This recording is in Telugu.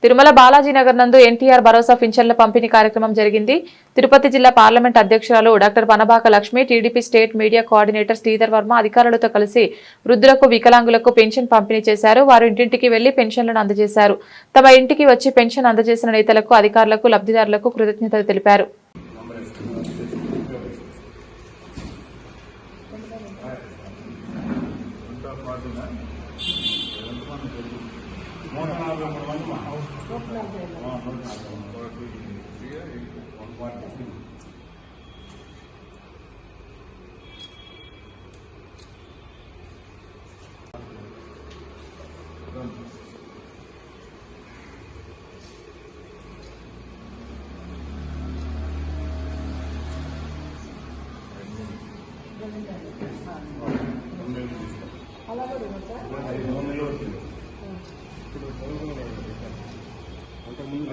తిరుమల బాలాజీ నగర్ నందు ఎన్టీఆర్ భరోసా పింఛన్ల పంపిణీ కార్యక్రమం జరిగింది. తిరుపతి జిల్లా పార్లమెంట్ అధ్యక్షురాలు doctor Panabaka Lakshmi, TDP state media coordinator Sridhar Varma అధికారులతో కలిసి వృద్ధులకు, వికలాంగులకు పెన్షన్ పంపిణీ చేశారు. వారు ఇంటింటికి వెళ్లి పెన్షన్లను అందజేశారు. తమ ఇంటికి వచ్చి పెన్షన్ అందజేసిన నేతలకు, అధికారులకు, లబ్ధిదారులకు కృతజ్ఞతలు తెలిపారు. అంతకుముందు